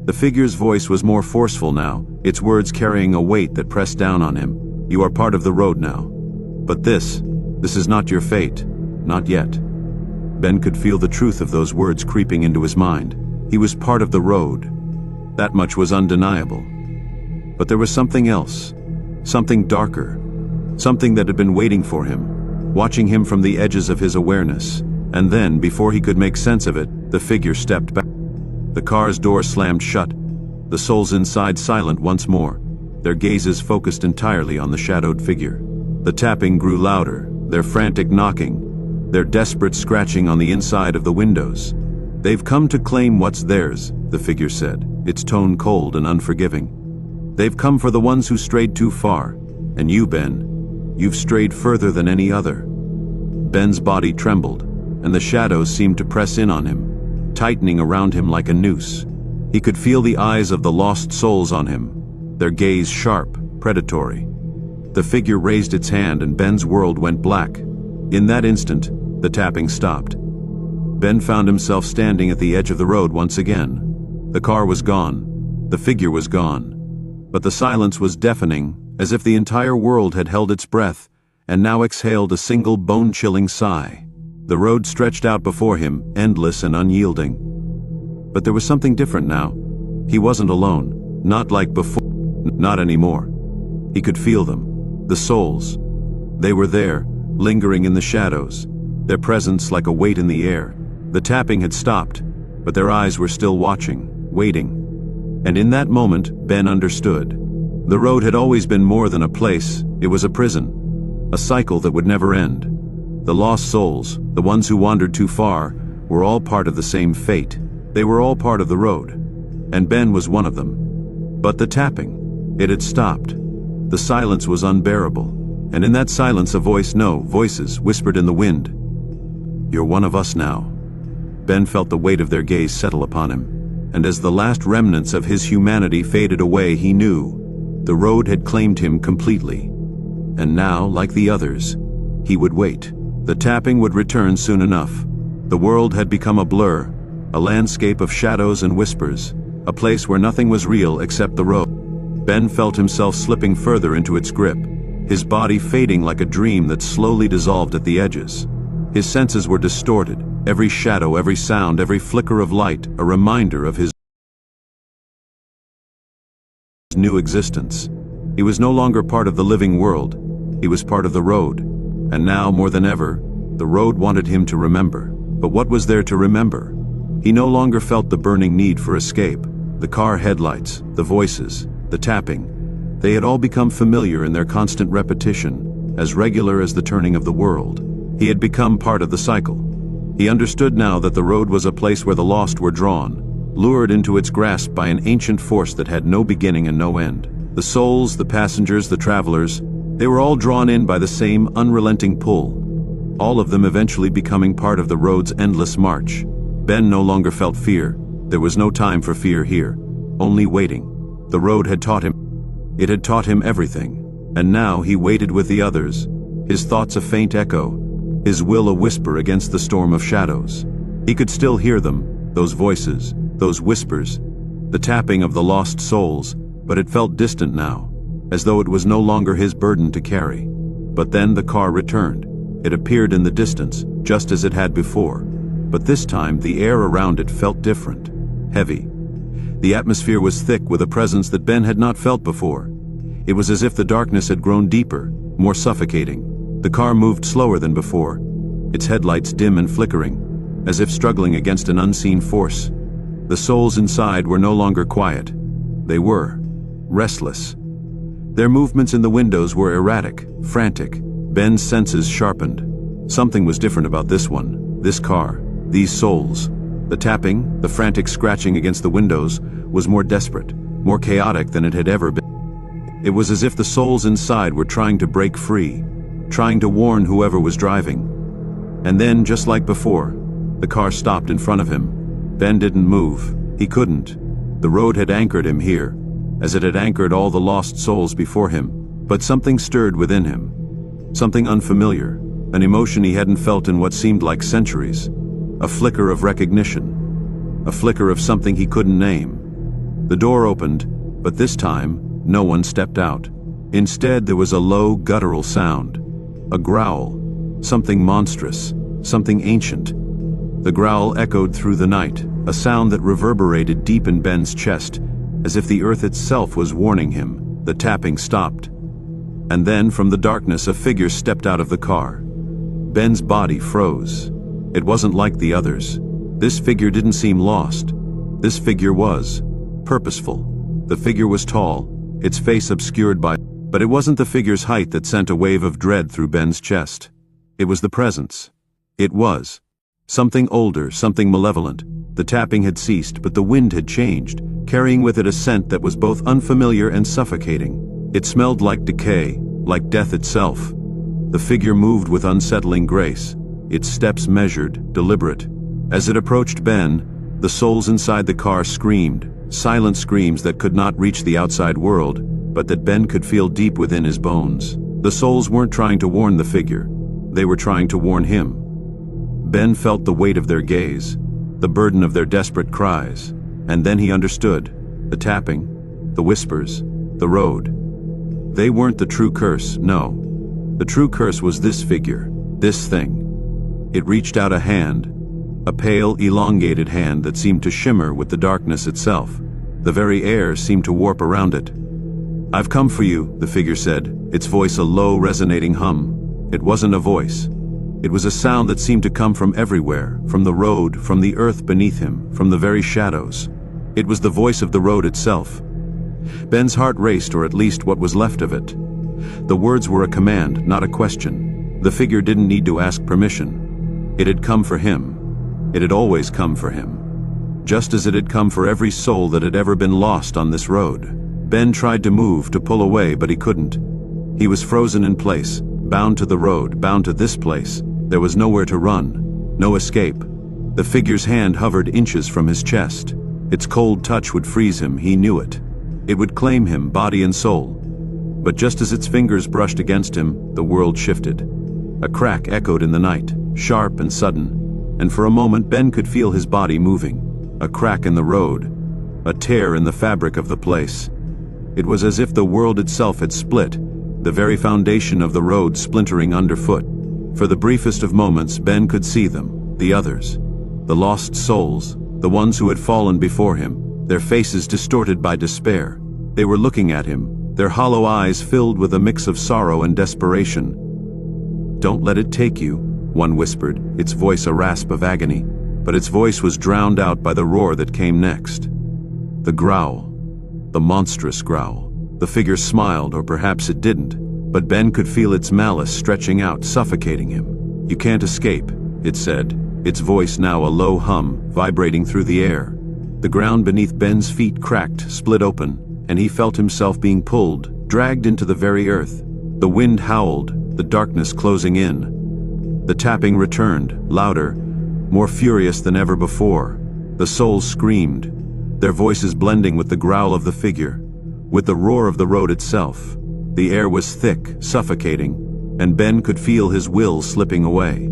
A: The figure's voice was more forceful now, its words carrying a weight that pressed down on him. "You are part of the road now. But this is not your fate. Not yet." Ben could feel the truth of those words creeping into his mind. He was part of the road. That much was undeniable. But there was something else. Something darker. Something that had been waiting for him, watching him from the edges of his awareness. And then, before he could make sense of it, the figure stepped back. The car's door slammed shut, the souls inside silent once more, their gazes focused entirely on the shadowed figure. The tapping grew louder, their frantic knocking, their desperate scratching on the inside of the windows. "They've come to claim what's theirs," the figure said, its tone cold and unforgiving. "They've come for the ones who strayed too far. And you, Ben, you've strayed further than any other." Ben's body trembled, and the shadows seemed to press in on him, tightening around him like a noose. He could feel the eyes of the lost souls on him, their gaze sharp, predatory. The figure raised its hand and Ben's world went black. In that instant, the tapping stopped. Ben found himself standing at the edge of the road once again. The car was gone. The figure was gone. But the silence was deafening, as if the entire world had held its breath and now exhaled a single bone-chilling sigh. The road stretched out before him, endless and unyielding. But there was something different now. He wasn't alone, not like before, not anymore. He could feel them, the souls. They were there, lingering in the shadows, their presence like a weight in the air. The tapping had stopped, but their eyes were still watching, waiting. And in that moment, Ben understood. The road had always been more than a place, it was a prison, a cycle that would never end. The lost souls, the ones who wandered too far, were all part of the same fate. They were all part of the road, and Ben was one of them. But the tapping, it had stopped. The silence was unbearable, and in that silence voices whispered in the wind. "You're one of us now." Ben felt the weight of their gaze settle upon him, and as the last remnants of his humanity faded away, he knew the road had claimed him completely. And now, like the others, he would wait. The tapping would return soon enough. The world had become a blur, a landscape of shadows and whispers, a place where nothing was real except the road. Ben felt himself slipping further into its grip, his body fading like a dream that slowly dissolved at the edges. His senses were distorted, every shadow, every sound, every flicker of light, a reminder of his new existence. He was no longer part of the living world, he was part of the road. And now, more than ever, the road wanted him to remember. But what was there to remember? He no longer felt the burning need for escape. The car headlights, the voices, the tapping, they had all become familiar in their constant repetition, as regular as the turning of the world. He had become part of the cycle. He understood now that the road was a place where the lost were drawn, lured into its grasp by an ancient force that had no beginning and no end. The souls, the passengers, the travelers, they were all drawn in by the same unrelenting pull, all of them eventually becoming part of the road's endless march. Ben no longer felt fear. There was no time for fear here, only waiting. The road had taught him. It had taught him everything, and now he waited with the others, his thoughts a faint echo, his will a whisper against the storm of shadows. He could still hear them, those voices, those whispers, the tapping of the lost souls, but it felt distant now, as though it was no longer his burden to carry. But then the car returned. It appeared in the distance, just as it had before, but this time the air around it felt different, heavy. The atmosphere was thick with a presence that Ben had not felt before. It was as if the darkness had grown deeper, more suffocating. The car moved slower than before, its headlights dim and flickering, as if struggling against an unseen force. The souls inside were no longer quiet. They were restless. Their movements in the windows were erratic, frantic. Ben's senses sharpened. Something was different about this one, this car, these souls. The tapping, the frantic scratching against the windows, was more desperate, more chaotic than it had ever been. It was as if the souls inside were trying to break free, trying to warn whoever was driving. And then, just like before, the car stopped in front of him. Ben didn't move. He couldn't. The road had anchored him here, as it had anchored all the lost souls before him. But something stirred within him. Something unfamiliar, an emotion he hadn't felt in what seemed like centuries. A flicker of recognition. A flicker of something he couldn't name. The door opened, but this time, no one stepped out. Instead, there was a low, guttural sound. A growl. Something monstrous. Something ancient. The growl echoed through the night, a sound that reverberated deep in Ben's chest, as if the earth itself was warning him. The tapping stopped. And then, from the darkness, a figure stepped out of the car. Ben's body froze. It wasn't like the others. This figure didn't seem lost. This figure was purposeful. The figure was tall, its face obscured by... But it wasn't the figure's height that sent a wave of dread through Ben's chest. It was the presence. It was something older, something malevolent. The tapping had ceased, but the wind had changed, carrying with it a scent that was both unfamiliar and suffocating. It smelled like decay, like death itself. The figure moved with unsettling grace, its steps measured, deliberate. As it approached Ben, the souls inside the car screamed, silent screams that could not reach the outside world, but that Ben could feel deep within his bones. The souls weren't trying to warn the figure. They were trying to warn him. Ben felt the weight of their gaze, the burden of their desperate cries, and then he understood. The tapping, the whispers, the road. They weren't the true curse, no. The true curse was this figure, this thing. It reached out a hand, a pale, elongated hand that seemed to shimmer with the darkness itself. The very air seemed to warp around it. "I've come for you," the figure said, its voice a low, resonating hum. It wasn't a voice. It was a sound that seemed to come from everywhere, from the road, from the earth beneath him, from the very shadows. It was the voice of the road itself. Ben's heart raced, or at least what was left of it. The words were a command, not a question. The figure didn't need to ask permission. It had come for him. It had always come for him. Just as it had come for every soul that had ever been lost on this road. Ben tried to move, to pull away, but he couldn't. He was frozen in place, bound to the road, bound to this place. There was nowhere to run, no escape. The figure's hand hovered inches from his chest. Its cold touch would freeze him, he knew it. It would claim him, body and soul. But just as its fingers brushed against him, the world shifted. A crack echoed in the night, sharp and sudden, and for a moment Ben could feel his body moving. A crack in the road, a tear in the fabric of the place. It was as if the world itself had split, the very foundation of the road splintering underfoot. For the briefest of moments, Ben could see them, the others, the lost souls, the ones who had fallen before him, their faces distorted by despair. They were looking at him, their hollow eyes filled with a mix of sorrow and desperation. "Don't let it take you," one whispered, its voice a rasp of agony, but its voice was drowned out by the roar that came next. The growl, the monstrous growl. The figure smiled, or perhaps it didn't. But Ben could feel its malice stretching out, suffocating him. "You can't escape," it said, its voice now a low hum, vibrating through the air. The ground beneath Ben's feet cracked, split open, and he felt himself being pulled, dragged into the very earth. The wind howled, the darkness closing in. The tapping returned, louder, more furious than ever before. The souls screamed, their voices blending with the growl of the figure, with the roar of the road itself. The air was thick, suffocating, and Ben could feel his will slipping away.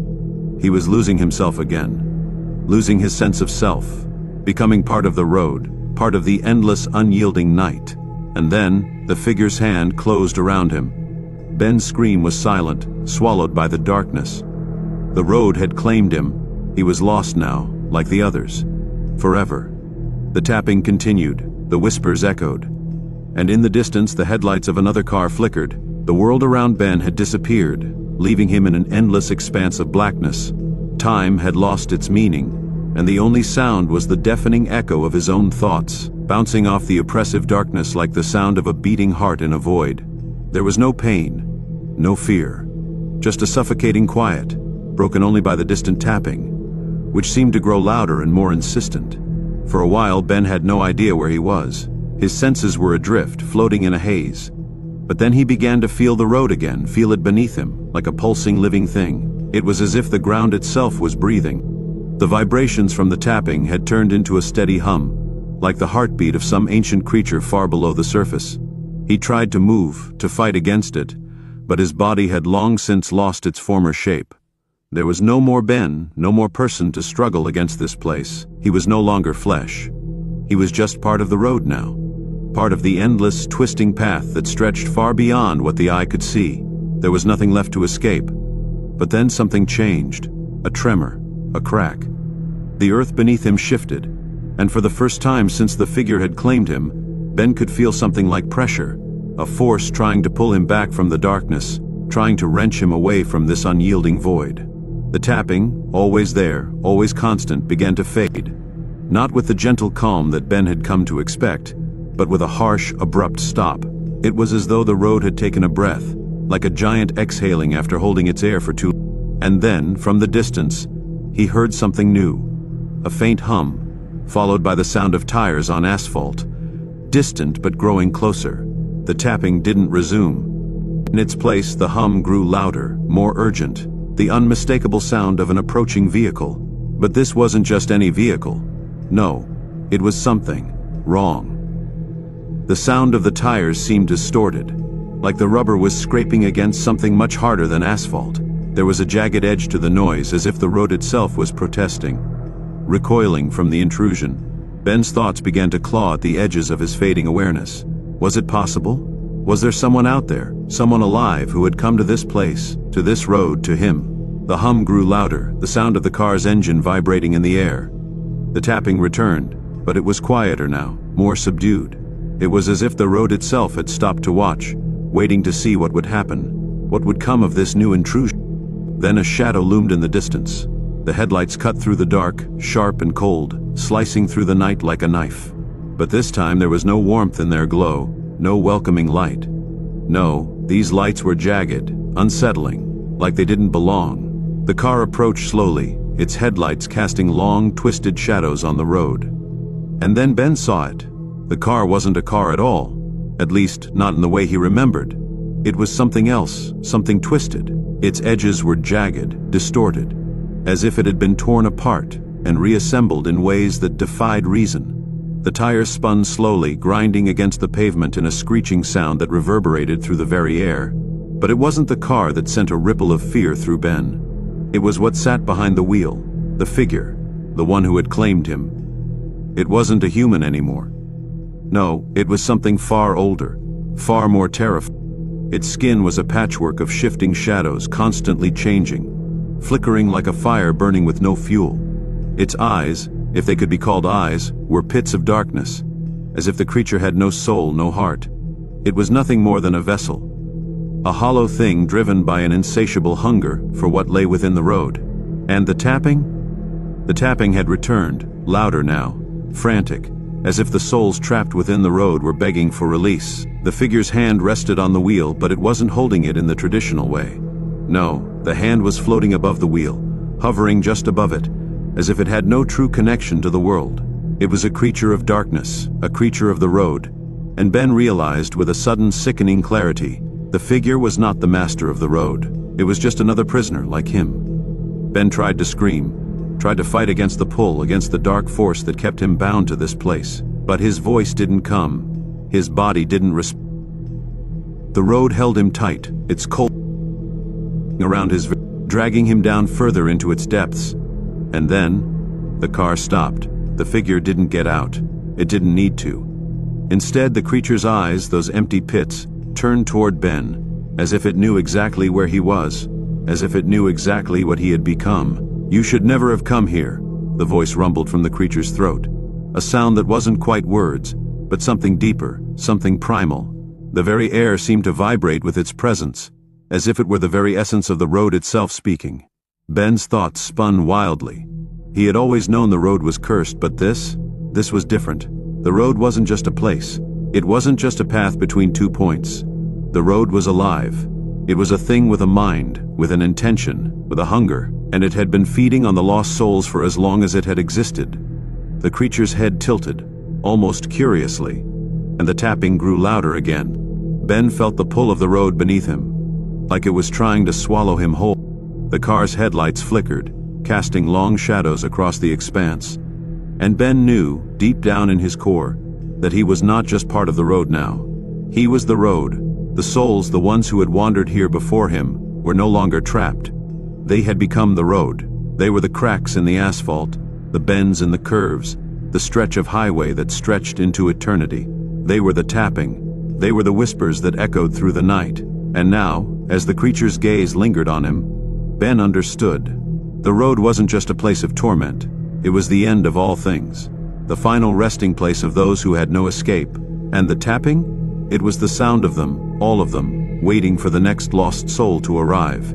A: He was losing himself again, losing his sense of self, becoming part of the road, part of the endless, unyielding night. And then, the figure's hand closed around him. Ben's scream was silent, swallowed by the darkness. The road had claimed him. He was lost now, like the others. Forever. The tapping continued, the whispers echoed. And in the distance, the headlights of another car flickered. The world around Ben had disappeared, leaving him in an endless expanse of blackness. Time had lost its meaning, and the only sound was the deafening echo of his own thoughts, bouncing off the oppressive darkness like the sound of a beating heart in a void. There was no pain, no fear, just a suffocating quiet, broken only by the distant tapping, which seemed to grow louder and more insistent. For a while, Ben had no idea where he was. His senses were adrift, floating in a haze. But then he began to feel the road again, feel it beneath him, like a pulsing living thing. It was as if the ground itself was breathing. The vibrations from the tapping had turned into a steady hum, like the heartbeat of some ancient creature far below the surface. He tried to move, to fight against it, but his body had long since lost its former shape. There was no more Ben, no more person to struggle against this place. He was no longer flesh. He was just part of the road now, part of the endless, twisting path that stretched far beyond what the eye could see. There was nothing left to escape. But then something changed, a tremor, a crack. The earth beneath him shifted, and for the first time since the figure had claimed him, Ben could feel something like pressure, a force trying to pull him back from the darkness, trying to wrench him away from this unyielding void. The tapping, always there, always constant, began to fade, not with the gentle calm that Ben had come to expect, but with a harsh, abrupt stop. It was as though the road had taken a breath, like a giant exhaling after holding its air for too long. And then, from the distance, he heard something new, a faint hum, followed by the sound of tires on asphalt, distant but growing closer. The tapping didn't resume. In its place, the hum grew louder, more urgent, the unmistakable sound of an approaching vehicle. But this wasn't just any vehicle. No, it was something wrong. The sound of the tires seemed distorted, like the rubber was scraping against something much harder than asphalt. There was a jagged edge to the noise, as if the road itself was protesting, recoiling from the intrusion. Ben's thoughts began to claw at the edges of his fading awareness. Was it possible? Was there someone out there, someone alive who had come to this place, to this road, to him? The hum grew louder, the sound of the car's engine vibrating in the air. The tapping returned, but it was quieter now, more subdued. It was as if the road itself had stopped to watch, waiting to see what would happen, what would come of this new intrusion. Then a shadow loomed in the distance. The headlights cut through the dark, sharp and cold, slicing through the night like a knife. But this time there was no warmth in their glow, no welcoming light. No, these lights were jagged, unsettling, like they didn't belong. The car approached slowly, its headlights casting long, twisted shadows on the road. And then Ben saw it. The car wasn't a car at all, at least not in the way he remembered. It was something else, something twisted. Its edges were jagged, distorted, as if it had been torn apart and reassembled in ways that defied reason. The tires spun slowly, grinding against the pavement in a screeching sound that reverberated through the very air. But it wasn't the car that sent a ripple of fear through Ben. It was what sat behind the wheel, the figure, the one who had claimed him. It wasn't a human anymore. No, it was something far older, far more terrifying. Its skin was a patchwork of shifting shadows, constantly changing, flickering like a fire burning with no fuel. Its eyes, if they could be called eyes, were pits of darkness, as if the creature had no soul, no heart. It was nothing more than a vessel, a hollow thing driven by an insatiable hunger for what lay within the road. And the tapping? The tapping had returned, louder now, frantic, as if the souls trapped within the road were begging for release. The figure's hand rested on the wheel, but it wasn't holding it in the traditional way. No, the hand was floating above the wheel, hovering just above it, as if it had no true connection to the world. It was a creature of darkness, a creature of the road, and Ben realized with a sudden sickening clarity, the figure was not the master of the road. It was just another prisoner like him. Ben tried to scream, tried to fight against the pull, against the dark force that kept him bound to this place. But his voice didn't come. His body didn't respond. The road held him tight, its cold around his, dragging him down further into its depths. And then, the car stopped. The figure didn't get out. It didn't need to. Instead, the creature's eyes, those empty pits, turned toward Ben, as if it knew exactly where he was, as if it knew exactly what he had become. "You should never have come here," the voice rumbled from the creature's throat. A sound that wasn't quite words, but something deeper, something primal. The very air seemed to vibrate with its presence, as if it were the very essence of the road itself speaking. Ben's thoughts spun wildly. He had always known the road was cursed, but this was different. The road wasn't just a place. It wasn't just a path between 2 points. The road was alive. It was a thing with a mind, with an intention, with a hunger, and it had been feeding on the lost souls for as long as it had existed. The creature's head tilted, almost curiously, and the tapping grew louder again. Ben felt the pull of the road beneath him, like it was trying to swallow him whole. The car's headlights flickered, casting long shadows across the expanse. And Ben knew, deep down in his core, that he was not just part of the road now. He was the road. The souls, the ones who had wandered here before him, were no longer trapped. They had become the road. They were the cracks in the asphalt, the bends in the curves, the stretch of highway that stretched into eternity. They were the tapping. They were the whispers that echoed through the night. And now, as the creature's gaze lingered on him, Ben understood. The road wasn't just a place of torment. It was the end of all things, the final resting place of those who had no escape. And the tapping? It was the sound of them, all of them, waiting for the next lost soul to arrive.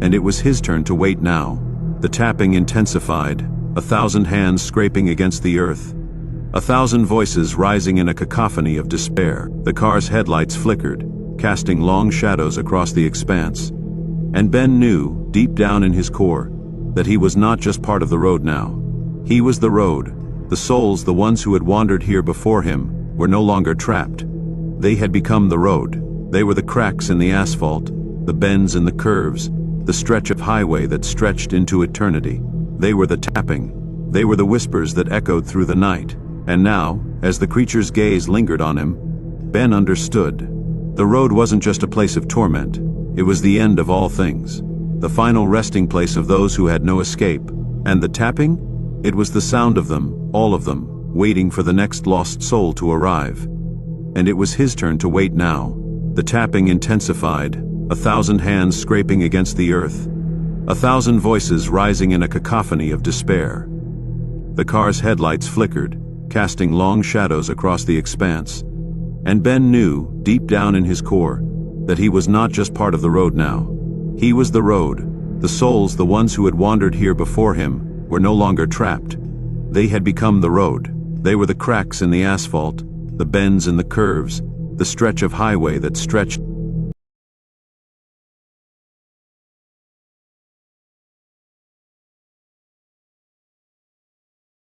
A: And it was his turn to wait now. The tapping intensified, 1,000 hands scraping against the earth, 1,000 voices rising in a cacophony of despair. The car's headlights flickered, casting long shadows across the expanse. And Ben knew, deep down in his core, that he was not just part of the road now. He was the road. The souls, the ones who had wandered here before him, were no longer trapped. They had become the road. They were the cracks in the asphalt, the bends in the curves, the stretch of highway that stretched into eternity. They were the tapping. They were the whispers that echoed through the night. And now, as the creature's gaze lingered on him, Ben understood. The road wasn't just a place of torment. It was the end of all things, the final resting place of those who had no escape. And the tapping? It was the sound of them, all of them, waiting for the next lost soul to arrive. And it was his turn to wait now. The tapping intensified, 1,000 hands scraping against the earth, 1,000 voices rising in a cacophony of despair. The car's headlights flickered, casting long shadows across the expanse. And Ben knew, deep down in his core, that he was not just part of the road now. He was the road. The souls, the ones who had wandered here before him, were no longer trapped. They had become the road. They were the cracks in the asphalt, the bends in the curves, the stretch of highway that stretched